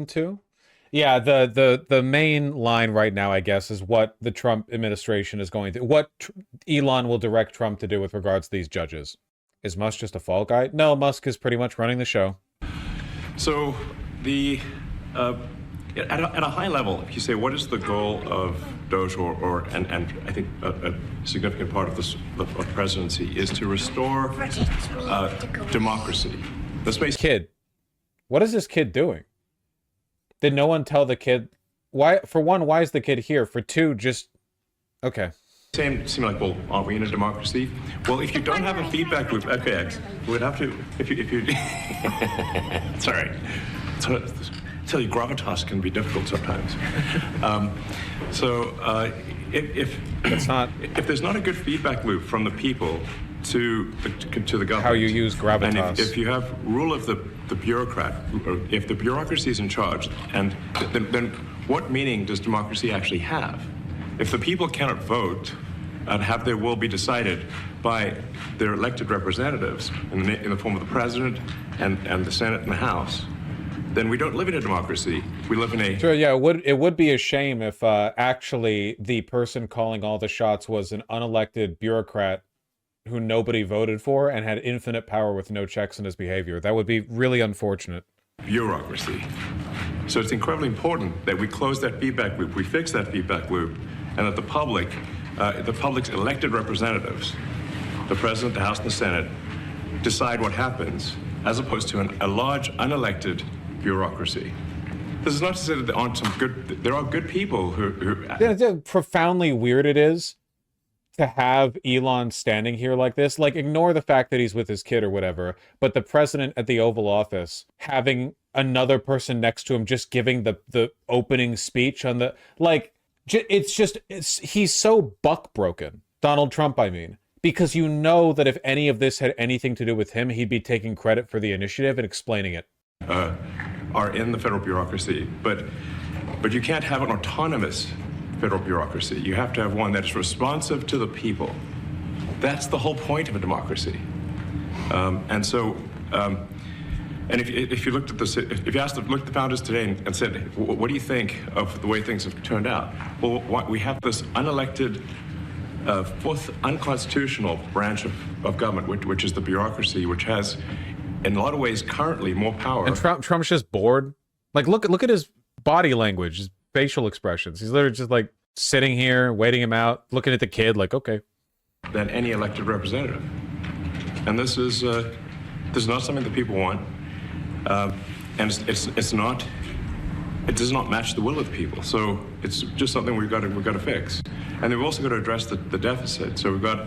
too. Yeah, the main line right now, I guess, is what the Trump administration is going to, Elon will direct Trump to do with regards to these judges. Is Musk just a fall guy? No, Musk is pretty much running the show. So the at a high level, if you say what is the goal of Doge and I think a significant part of this the presidency is to restore democracy. The space kid, what is this kid doing? Did no one tell the kid why? For one, why is the kid here? For two, just okay. Seem like, well, aren't we in a democracy? Well, if you don't have a feedback loop, okay, we would have to. If you it's all right. Tell you, gravitas can be difficult sometimes. If it's not, if there's not a good feedback loop from the people to the government, how you use gravitas, and if you have rule of the bureaucrat, or if the bureaucracy is in charge, and then what meaning does democracy actually have? If the people cannot vote and have their will be decided by their elected representatives in the form of the president and the Senate and the House, then we don't live in a democracy. We live in a... Sure, yeah, it would be a shame if actually the person calling all the shots was an unelected bureaucrat who nobody voted for and had infinite power with no checks in his behavior. That would be really unfortunate. Bureaucracy. So it's incredibly important that we close that feedback loop, we fix that feedback loop, and that the public's elected representatives, the president, the House, and the Senate, decide what happens, as opposed to a large, unelected bureaucracy. This is not to say that there aren't some good... There are good people who... How profoundly weird it is to have Elon standing here like this. Like, ignore the fact that he's with his kid or whatever, but the president at the Oval Office having another person next to him just giving the opening speech on the... Like, he's so buck broken. Donald Trump, I mean. Because you know that if any of this had anything to do with him, he'd be taking credit for the initiative and explaining it. Are in the federal bureaucracy, but you can't have an autonomous federal bureaucracy. You have to have one that is responsive to the people. That's the whole point of a democracy. And if you looked at this, if you looked at the founders today and said, what do you think of the way things have turned out? Well, we have this unelected, fourth unconstitutional branch of government, which is the bureaucracy, which has, in a lot of ways, currently more power. And Trump's just bored. Like, look at his body language, his facial expressions. He's literally just like sitting here, waiting him out, looking at the kid, like, okay. Than any elected representative, and this is not something that people want, and it's not. It does not match the will of the people. So it's just something we've got to fix, and then we've also got to address the deficit. So we've got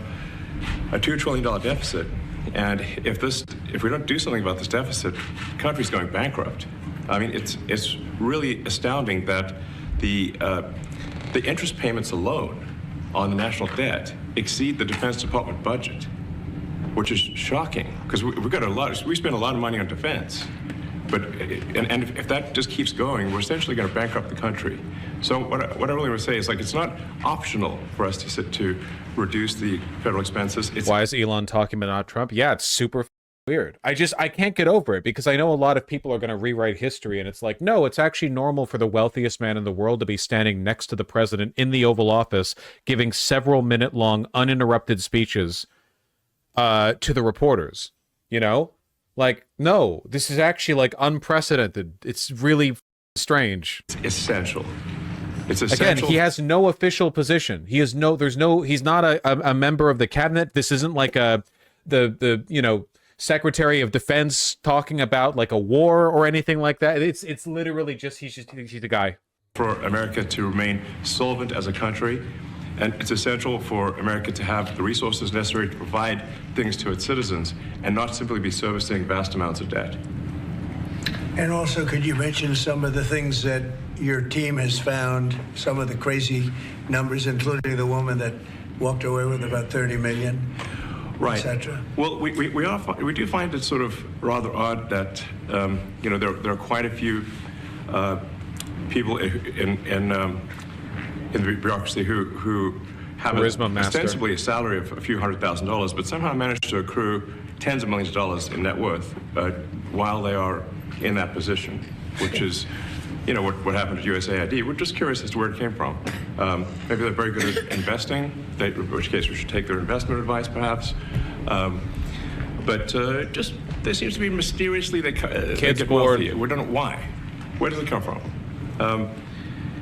a $2 trillion deficit. And if we don't do something about this deficit, the country's going bankrupt. I mean, it's really astounding that the interest payments alone on the national debt exceed the Defense Department budget, which is shocking because we spend a lot of money on defense, but if that just keeps going, we're essentially going to bankrupt the country. So what I really want to say is, like, it's not optional for us to reduce the federal expenses. Why is Elon talking about Trump? Yeah, it's super weird. I can't get over it because I know a lot of people are going to rewrite history, and it's like, no, it's actually normal for the wealthiest man in the world to be standing next to the president in the Oval Office, giving several minute-long uninterrupted speeches to the reporters. You know, like, no, this is actually like unprecedented. It's really strange. It's essential. It's essential. Again, he has no official position. He's not a member of the cabinet. This isn't like the Secretary of Defense talking about like a war or anything like that. It's literally just he's a guy. For America to remain solvent as a country, and it's essential for America to have the resources necessary to provide things to its citizens and not simply be servicing vast amounts of debt. And also, could you mention some of the things that your team has found, some of the crazy numbers, including the woman that walked away with about 30 million, right, etc.? Well, we do find it sort of rather odd that there are quite a few people in the bureaucracy who have ostensibly a salary of a few $100,000, but somehow manage to accrue tens of millions of dollars in net worth while they are in that position, which is you know, what happened at USAID. We're just curious as to where it came from. Maybe they're very good at investing, in which case we should take their investment advice, perhaps. But just there seems to be mysteriously they get wealthy. We don't know why. Where does it come from?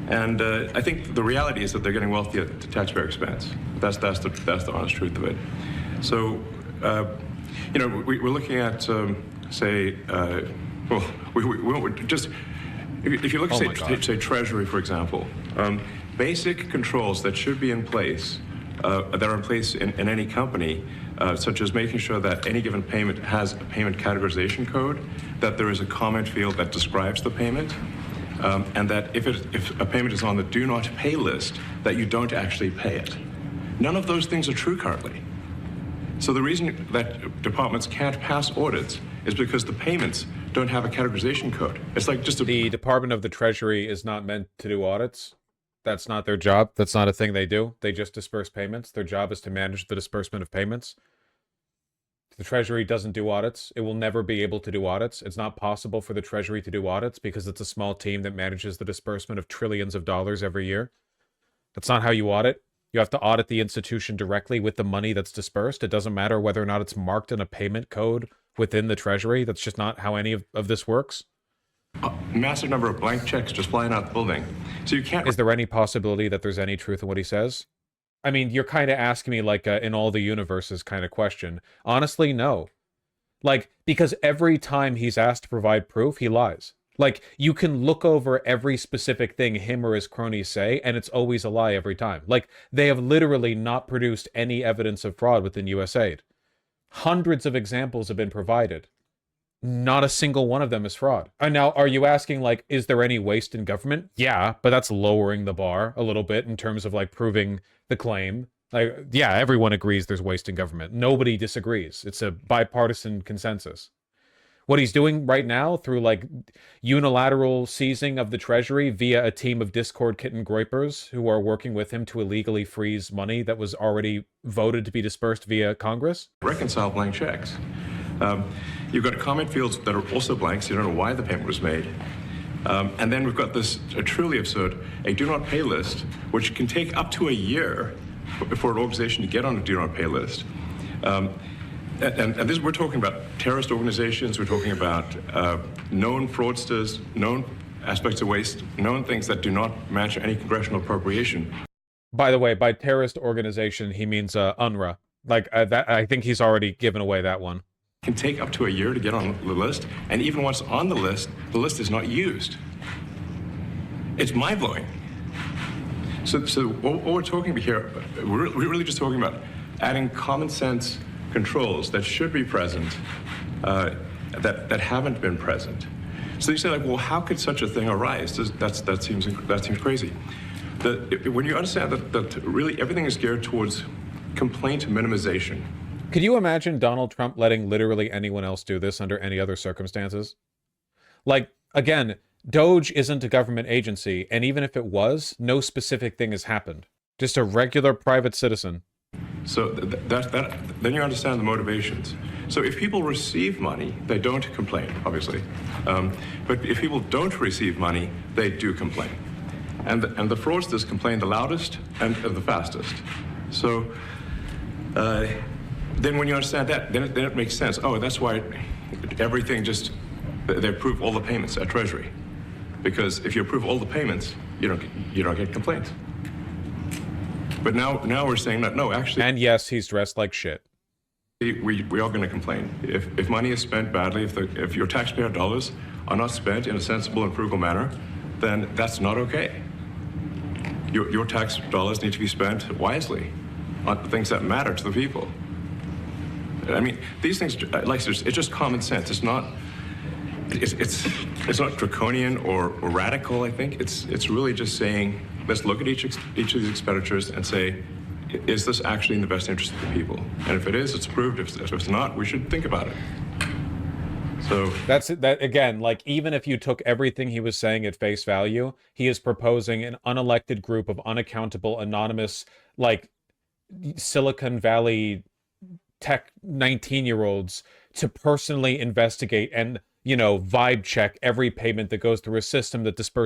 And I think the reality is that they're getting wealthy at the taxpayer expense. That's the honest truth of it. So, you know, we're looking at, say, well, we just if you look at say Treasury, for example, basic controls that should be in place, that are in place in any company, such as making sure that any given payment has a payment categorization code, that there is a comment field that describes the payment, and that if a payment is on the do not pay list, that you don't actually pay it. None of those things are true currently. So the reason that departments can't pass audits is because the payments don't have a categorization code. It's like just the Department of the Treasury is not meant to do audits. That's not their job. That's not a thing they do. They just disperse payments. Their job is to manage the disbursement of payments. The Treasury doesn't do audits. It will never be able to do audits. It's not possible for the Treasury to do audits because it's a small team that manages the disbursement of trillions of dollars every year. That's not how you audit. You have to audit the institution directly with the money that's dispersed. It doesn't matter whether or not it's marked in a payment code within the Treasury. That's just not how any of this works. A massive number of blank checks just flying out the building. So you can't... Is there any possibility that there's any truth in what he says? I mean, you're kind of asking me like a in all the universes kind of question. Honestly, no. Like, because every time he's asked to provide proof, he lies. Like, you can look over every specific thing him or his cronies say, and it's always a lie every time. Like, they have literally not produced any evidence of fraud within USAID. Hundreds of examples have been provided. Not a single one of them is fraud. And now, are you asking, like, is there any waste in government? Yeah, but that's lowering the bar a little bit in terms of, like, proving the claim. Like, yeah, everyone agrees there's waste in government. Nobody disagrees. It's a bipartisan consensus. What he's doing right now through, like, unilateral seizing of the Treasury via a team of Discord kitten groypers who are working with him to illegally freeze money that was already voted to be dispersed via Congress? Reconcile blank checks. You've got comment fields that are also blank, so you don't know why the payment was made. And then we've got this truly absurd, a do not pay list, which can take up to a year for an organization to get on a do not pay list. And this, we're talking about terrorist organizations, we're talking about known fraudsters, known aspects of waste, known things that do not match any congressional appropriation. By the way, by terrorist organization, he means UNRWA. Like, that, I think he's already given away that one. Can take up to a year to get on the list, and even once on the list is not used. It's mind-blowing. So what we're talking about here, we're really just talking about adding common sense controls that should be present, that haven't been present. So you say, like, well, how could such a thing arise? That seems crazy. When you understand that really everything is geared towards complaint minimization. Could you imagine Donald Trump letting literally anyone else do this under any other circumstances? Like, again, Doge isn't a government agency, and even if it was, no specific thing has happened. Just a regular private citizen. So then you understand the motivations. So if people receive money, they don't complain, obviously. But if people don't receive money, they do complain. And the fraudsters complain the loudest and the fastest. So then when you understand that, then it makes sense. Oh, that's why everything just, they approve all the payments at Treasury. Because if you approve all the payments, you don't get complaints. But now we're saying that, no, actually... And yes, he's dressed like shit. We are going to complain. If money is spent badly, if your taxpayer dollars are not spent in a sensible and frugal manner, then that's not okay. Your tax dollars need to be spent wisely on things that matter to the people. I mean, these things, like, it's just common sense. It's not draconian or radical, I think. It's really just saying, let's look at each of these expenditures and say, is this actually in the best interest of the people? And if it is, it's approved. If it's not, we should think about it. So that's that again, like, even if you took everything he was saying at face value, he is proposing an unelected group of unaccountable, anonymous, like, Silicon Valley tech 19-year-olds to personally investigate and, you know, vibe check every payment that goes through a system that disperses